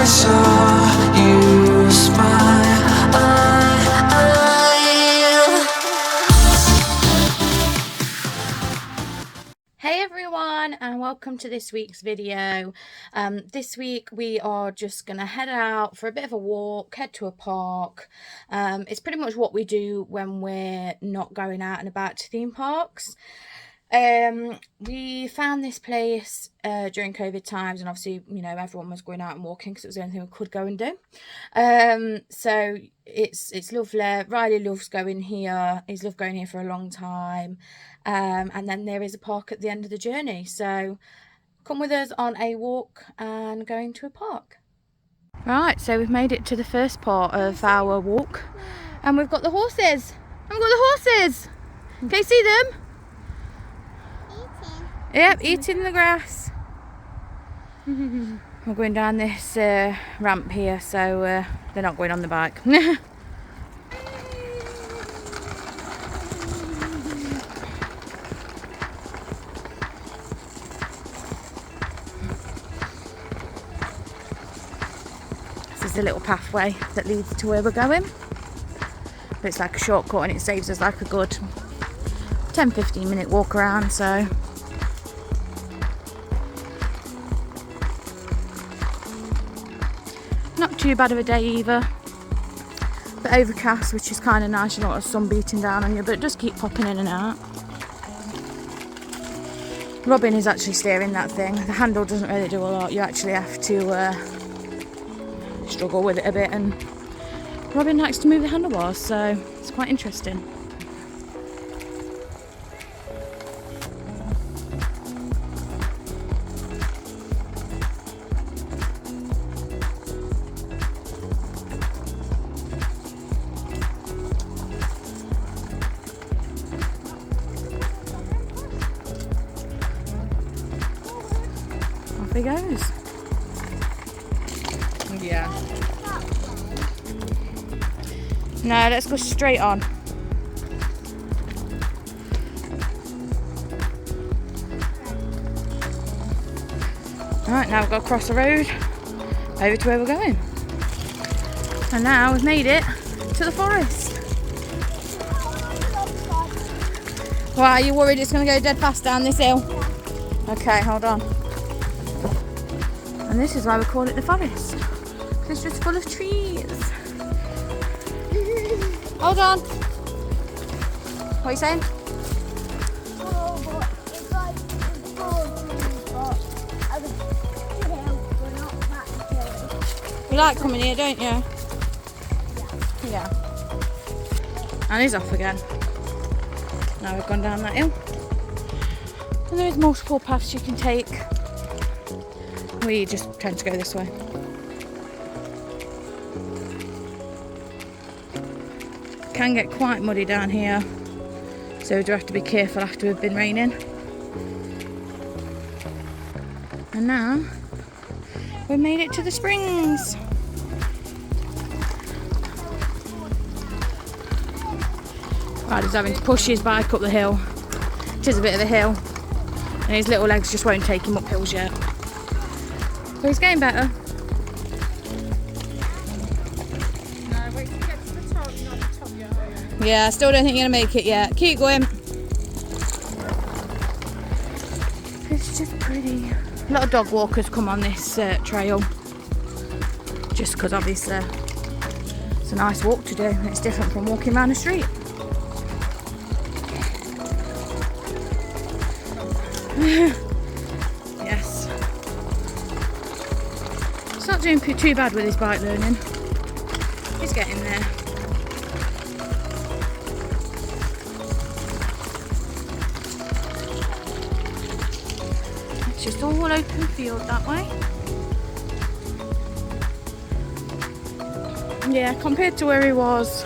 saw you smile. Hey everyone, and welcome to this week's video. This week we are just gonna head out for a bit of a walk, head to a park. It's pretty much what we do when we're not going out and about to theme parks. We found this place during COVID times, and obviously, you know, everyone was going out and walking because it was the only thing we could go and do. So it's lovely. Riley loves going here. He's loved going here for a long time. And then there is a park at the end of the journey. So come with us on a walk and going to a park. Right, so we've made it to the first part of our walk, and we've got the horses. Can you see them? Yep, eating the grass. We're going down this ramp here, so they're not going on the bike. This is a little pathway that leads to where we're going. But it's like a shortcut, and it saves us like a good 10-15 minute walk around, so not too bad of a day either. But overcast, which is kind of nice. You don't want the sun beating down on you, but it does keep popping in and out. Robin is actually steering that thing. The handle doesn't really do a lot. You actually have to struggle with it a bit, and Robin likes to move the handlebars, so it's quite interesting. Off he goes. Yeah. No, let's go straight on. Alright, now we've got to cross the road over to where we're going. And now we've made it to the forest. Why, are you worried it's going to go dead fast down this hill? Okay, hold on. And this is why we call it the forest. It's just full of trees. Hold on. What are you saying? Oh, but it's like it's full of trees, but at the hill, we're not that hilly. You like coming here, don't you? Yeah. And he's off again. Now we've gone down that hill. And there's multiple paths you can take. We just tend to go this way. Can get quite muddy down here, so we do have to be careful after we've been raining. And now we've made it to the springs. Right, he's having to push his bike up the hill. It is a bit of a hill, and his little legs just won't take him up hills yet. But he's getting better. Yeah, I still don't think you're going to make it yet. Keep going. It's just pretty. A lot of dog walkers come on this trail. Just because obviously it's a nice walk to do. And it's different from walking around the street. Yes. He's not doing too bad with his bike learning. He's getting there. It's just all open field that way. Yeah, compared to where he was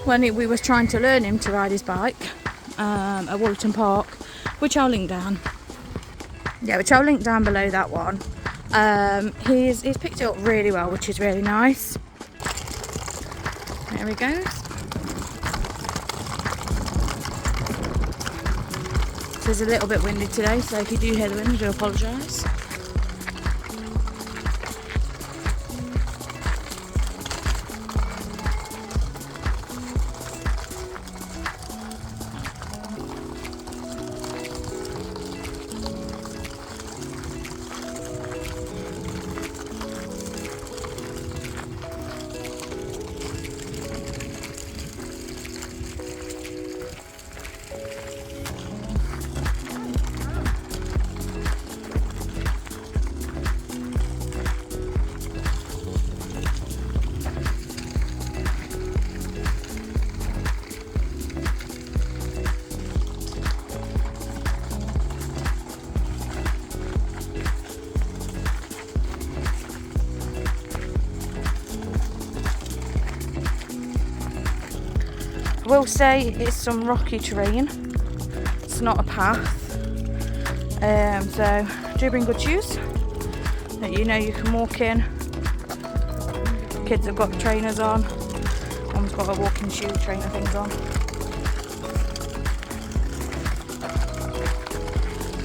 when we was trying to learn him to ride his bike at Woolton Park, which I'll link down. Yeah, which I'll link down below that one. He's picked it up really well, which is really nice. There he goes. So it's a little bit windy today, so if you do hear the wind, I do apologise. will say it's some rocky terrain. It's not a path. So do bring good shoes that you know you can walk in. Kids have got trainers on. Mum's got a walking shoe trainer things on.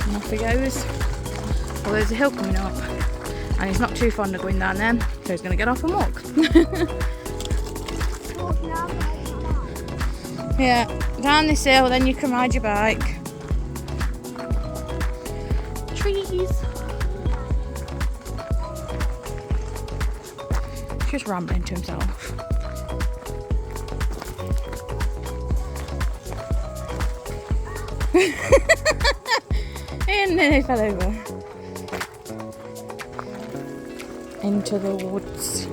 And off he goes. Well, there's a hill coming up, and he's not too fond of going down then, so he's going to get off and walk. Yeah, down this hill, then you can ride your bike. Trees. Just rambling to himself. And then he fell over. Into the woods.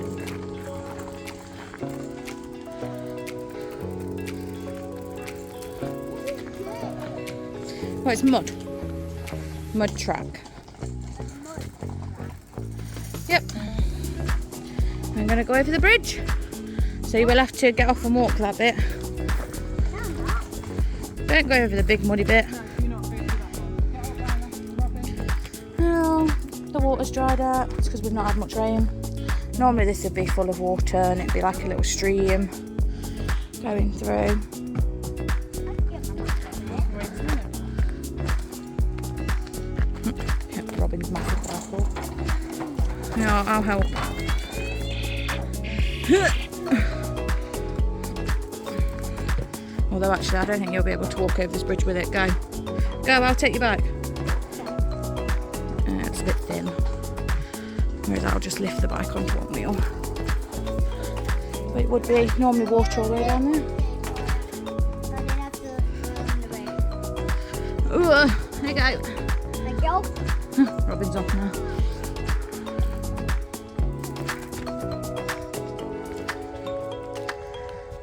Oh, it's mud. Mud track. Yep. I'm going to go over the bridge. So you will have to get off and walk that bit. Don't go over the big muddy bit. No, the water's dried up. It's because we've not had much rain. Normally this would be full of water and it'd be like a little stream going through. Yep, Robin's massive parcel. Yeah, I'll help. Although actually I don't think you'll be able to walk over this bridge with it. Go. Go, I'll take you back. It's a bit thin. Whereas I'll just lift the bike onto one wheel. But it would be normally water all the way down there. Ooh, there you go. Thank you. Robin's off now.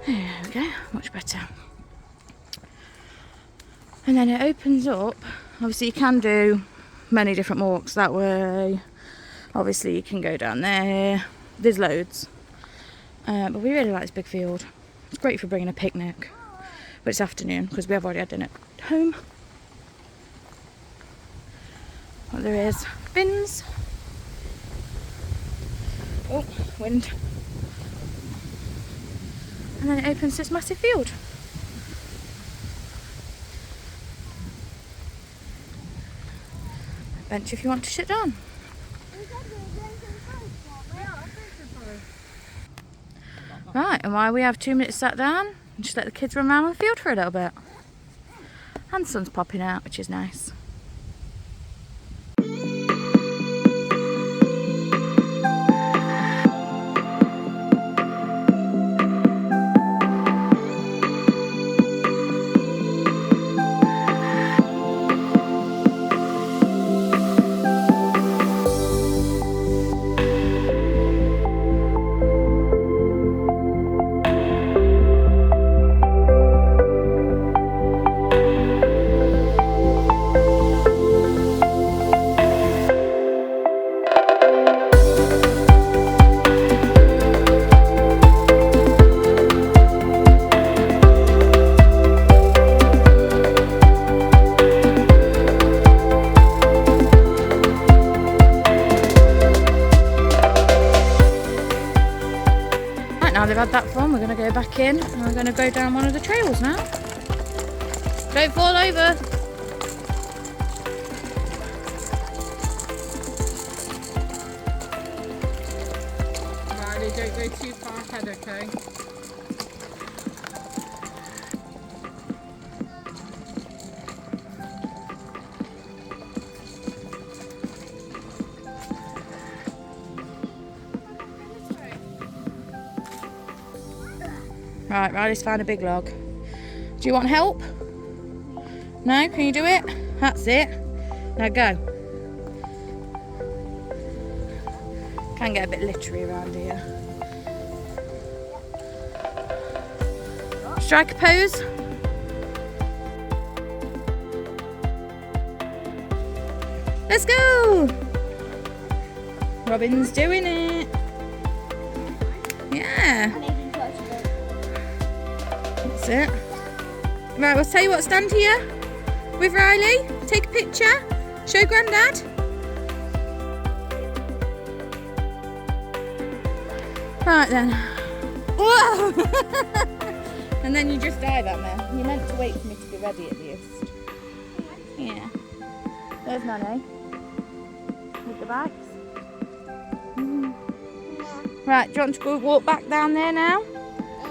There we go, much better. And then it opens up. Obviously you can do many different walks that way. Obviously you can go down there. There's loads. But we really like this big field. It's great for bringing a picnic. But it's afternoon because we have already had dinner at home. What there is, bins. Oh, wind. And then it opens this massive field. Bench if you want to sit down. Right, and while we have 2 minutes sat down, just let the kids run around the field for a little bit. And the sun's popping out, which is nice. Now they've had that fun, we're going to go back in and we're going to go down one of the trails now. Don't fall over. Riley, don't go too far ahead, okay? Right, Riley's found a big log. Do you want help? No? Can you do it? That's it. Now go. Can get a bit littery around here. Strike a pose. Let's go! Robin's doing it. Yeah. That's it. Right, we'll tell you what, stand here with Riley, take a picture, show Grandad. Right then. Whoa! And then you just dive at me. You meant to wait for me to be ready at least. Yeah. There's Nanny. With the bags. Right, do you want to go walk back down there now?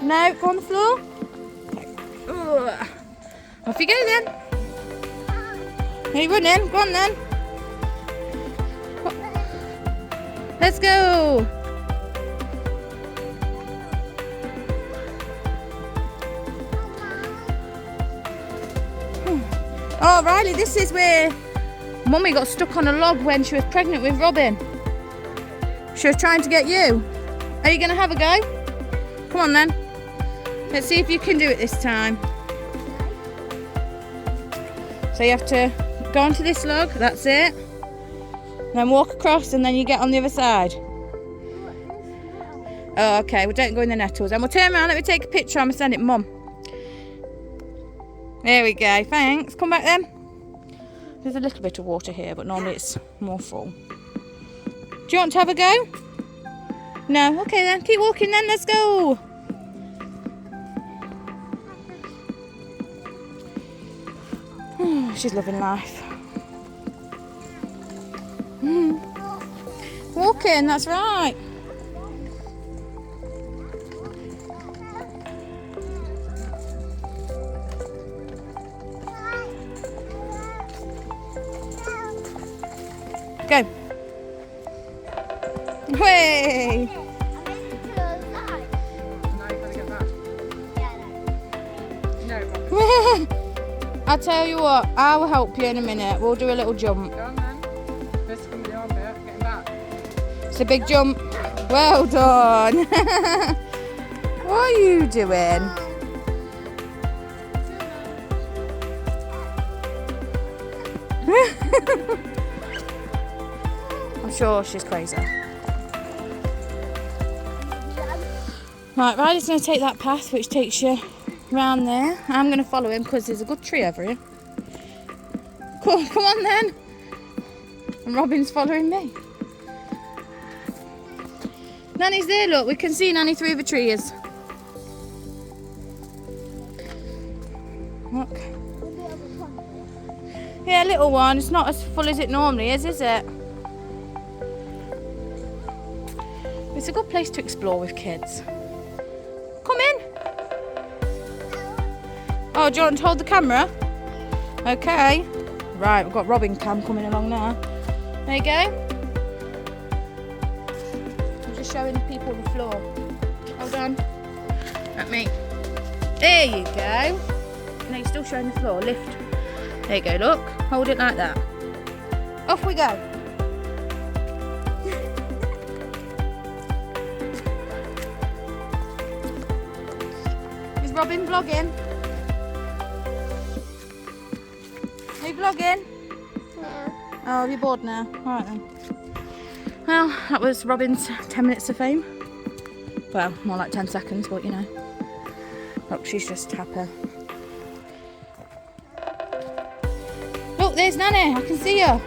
No, go on the floor. Ugh. Off you go then. Are you running? Go on then. Let's go. Oh, Riley, this is where Mummy got stuck on a log when she was pregnant with Robin. She was trying to get you. Are you going to have a go? Come on then. Let's see if you can do it this time. So you have to go onto this log, that's it. Then walk across and then you get on the other side. Oh, okay, well don't go in the nettles. And we'll turn around, let me take a picture, I'm going to send it Mum. There we go, thanks. Come back then. There's a little bit of water here, but normally it's more full. Do you want to have a go? No? Okay then, keep walking then, let's go. She's loving life. Walking, that's right. Go. Way. I'll tell you what, I will help you in a minute. We'll do a little jump. Go on then. This is going to be the hard bit, getting back. It's a big jump. Well done. What are you doing? I'm sure she's crazy. Right, Riley's going to take that path which takes you round there. I'm going to follow him because there's a good tree over here. Come on then. And Robin's following me. Nanny's there, look. We can see Nanny through the trees. Look. Yeah, little one. It's not as full as it normally is it? It's a good place to explore with kids. Come in. Oh, do you want to hold the camera? Okay. Right, we've got Robin Cam coming along now. There you go. I'm just showing people the floor. Hold on. At me. There you go. No, you're still showing the floor. Lift. There you go, look. Hold it like that. Off we go. Is Robin vlogging? Are you vlogging? Yeah. Oh, are you bored now? Alright then. Well, that was Robin's 10 minutes of fame. Well, more like 10 seconds, but you know. Look, she's just happy. Look, there's Nanny. I can see her.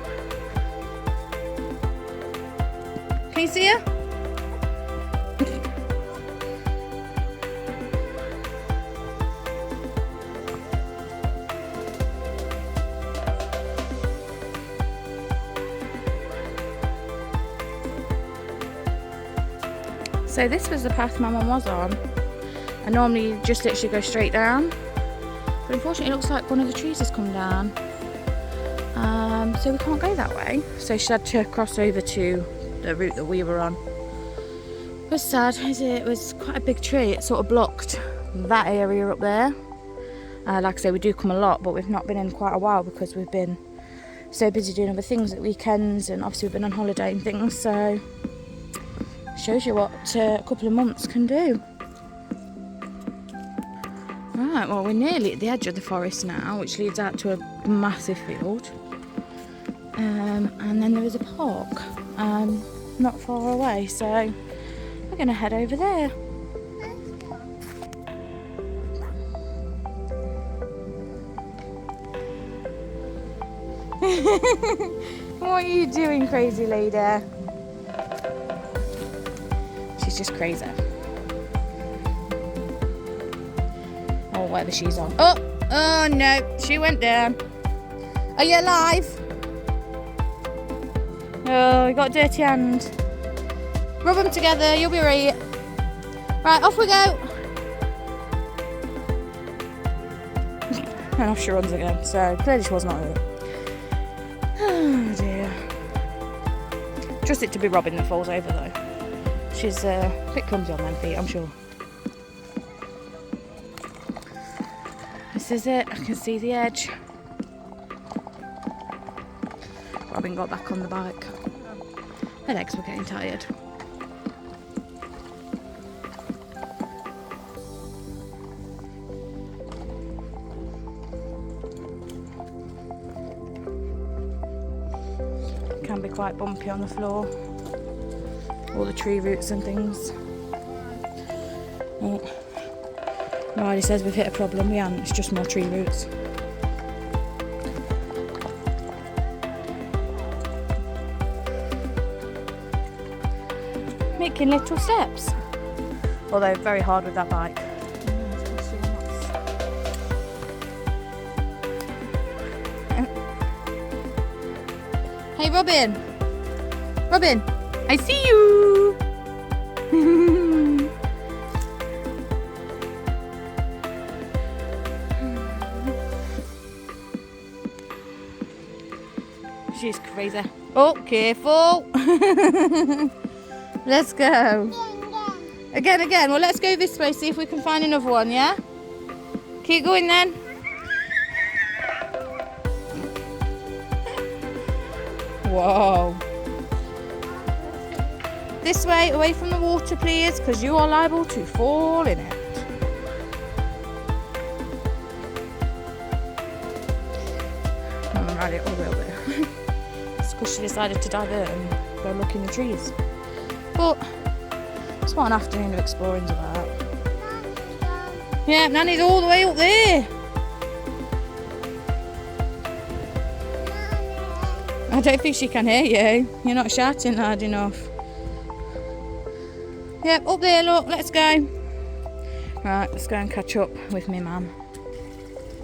Can you see her? So this was the path my mum was on. And normally you just literally go straight down. But unfortunately it looks like one of the trees has come down. So we can't go that way. So she had to cross over to the route that we were on. It was sad, it was quite a big tree. It sort of blocked that area up there. Like I say, we do come a lot, but we've not been in quite a while because we've been so busy doing other things at weekends, and obviously we've been on holiday and things, so shows you what a couple of months can do. Right, well we're nearly at the edge of the forest now, which leads out to a massive field. And then there is a park not far away, so we're going to head over there. What are you doing, crazy lady? She's just crazy. Or whatever she's on. Oh no, she went down. Are you alive? Oh, you got a dirty hand. Rub them together, you'll be right. Right, off we go. And off she runs again, so clearly she was not hurt. Oh dear. Trust it to be Robin that falls over though. She's a bit clumsy on them feet, I'm sure. This is it, I can see the edge. Robin got back on the bike. Her legs were getting tired. Can be quite bumpy on the floor. All the tree roots and things. Oh. Riley says we've hit a problem. We haven't, it's just more tree roots. Making little steps. Although very hard with that bike. Hey Robin! Robin! I see you! She's crazy. Oh, careful! Let's go. Again. Well, let's go this way, see if we can find another one, yeah? Keep going then. Whoa. This way, away from the water, please, because you are liable to fall in it. I'm gonna ride it all the way over there. It's because she decided to divert and go look in the trees. But that's what an afternoon of exploring's about. Yeah, Nanny's all the way up there. I don't think she can hear you. You're not shouting loud enough. Yep, up there, look, let's go. Right, let's go and catch up with me mum.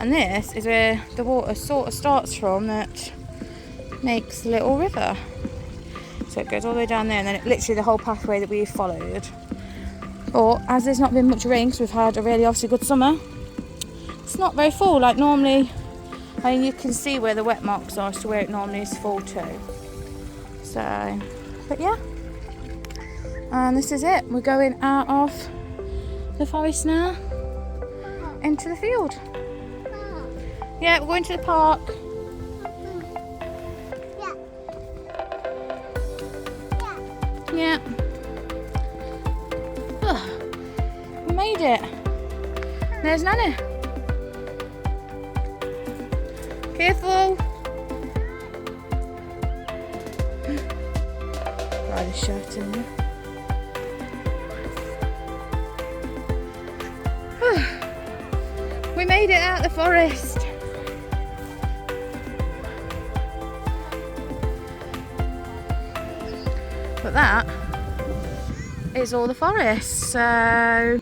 And this is where the water sort of starts from that makes a little river. So it goes all the way down there and then it literally the whole pathway that we've followed. But as there's not been much rain because we've had a really obviously good summer, it's not very full like normally. I mean, you can see where the wet marks are, so where it normally is full too. So, but yeah. And this is it. We're going out of the forest now into the field. Yeah, we're going to the park. Yeah. Oh, we made it. There's Nanny. Careful. Riley's shouting there. We made it out of the forest. But that is all the forest, so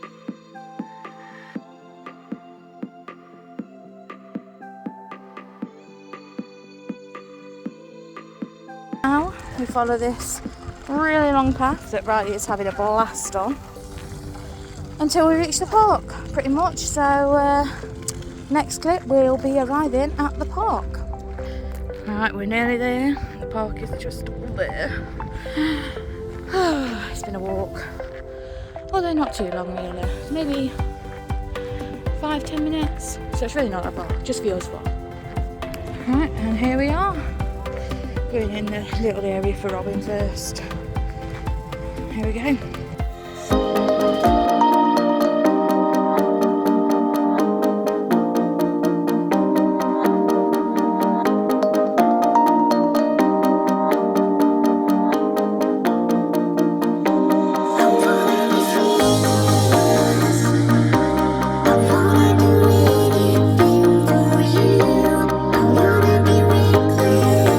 now we follow this really long path that Riley is having a blast on until we reach the park, pretty much. So next clip we'll be arriving at the park. Right, we're nearly there. The park is just all there. It's been a walk, although not too long really, maybe 5-10 minutes, so it's really not that far, just feels far. Right, and here we are, going in the little area for Robin first. Here we go. I wanna be reckless.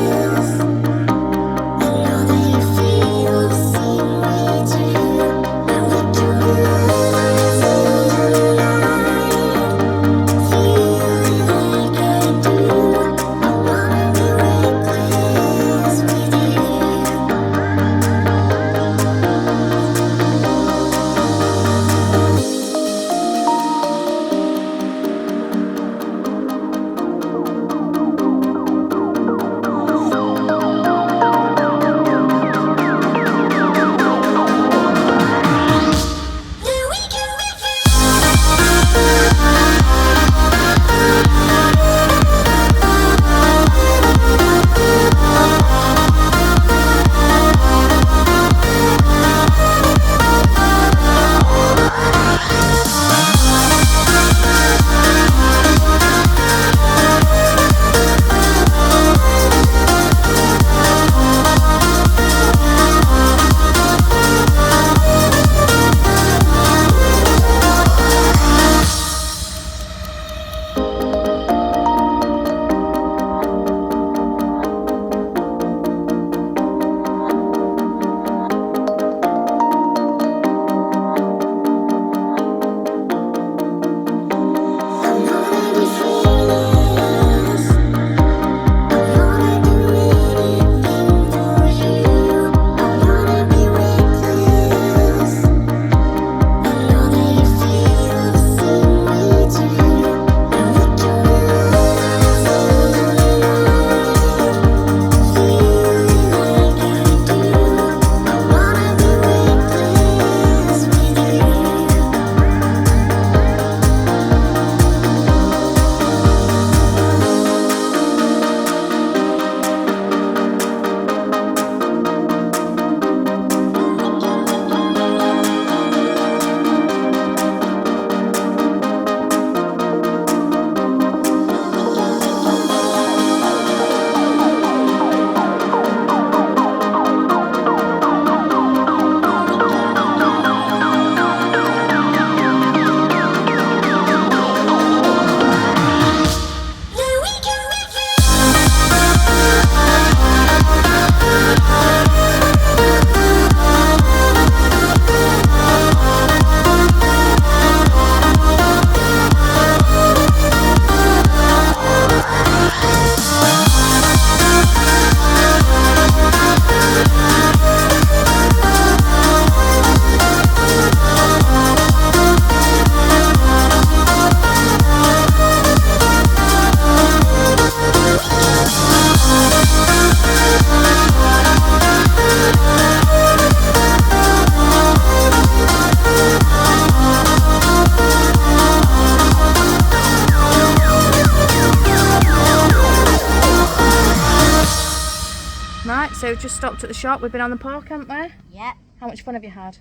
so we've just stopped at the shop. We've been on the park, haven't we? Yep. How much fun have you had?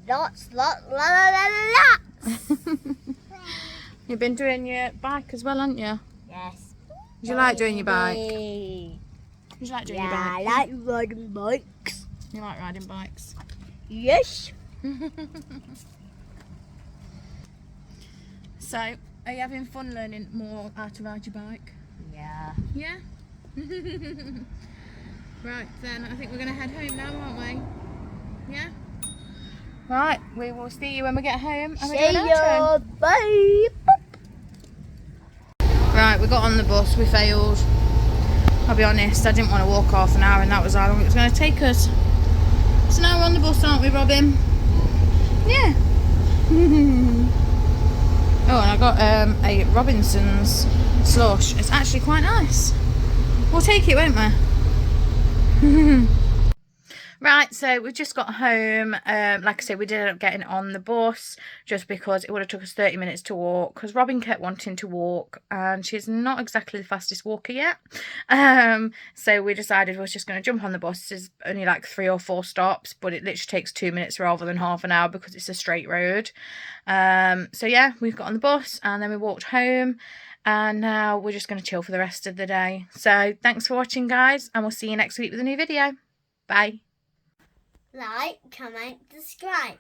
Lots. You've been doing your bike as well, haven't you? Yes. Did you like doing your bike? Baby. Did you like doing Yeah, your I bike? like riding bikes. You like riding bikes? Yes. So, are you having fun learning more how to ride your bike? Yeah. Yeah? Right, then I think we're going to head home now, aren't we? Yeah? Right, we will see you when we get home. And we're See doing ya. outro. Bye. Right, we got on the bus, we failed. I'll be honest, I didn't want to walk half an hour and that was how long it was going to take us. So now we're on the bus, aren't we, Robin? Yeah. Oh, and I got a Robinson's slush. It's actually quite nice. We'll take it, won't we? Right, so we've just got home. Like I said, we did end up getting on the bus just because it would have took us 30 minutes to walk, because Robin kept wanting to walk and she's not exactly the fastest walker yet. So we decided we was just going to jump on the bus. There's only like 3 or 4 stops, but it literally takes 2 minutes rather than half an hour because it's a straight road. So yeah, we've got on the bus and then we walked home. And now we're just going to chill for the rest of the day. So thanks for watching, guys, and we'll see you next week with a new video. Bye. Like, comment, subscribe.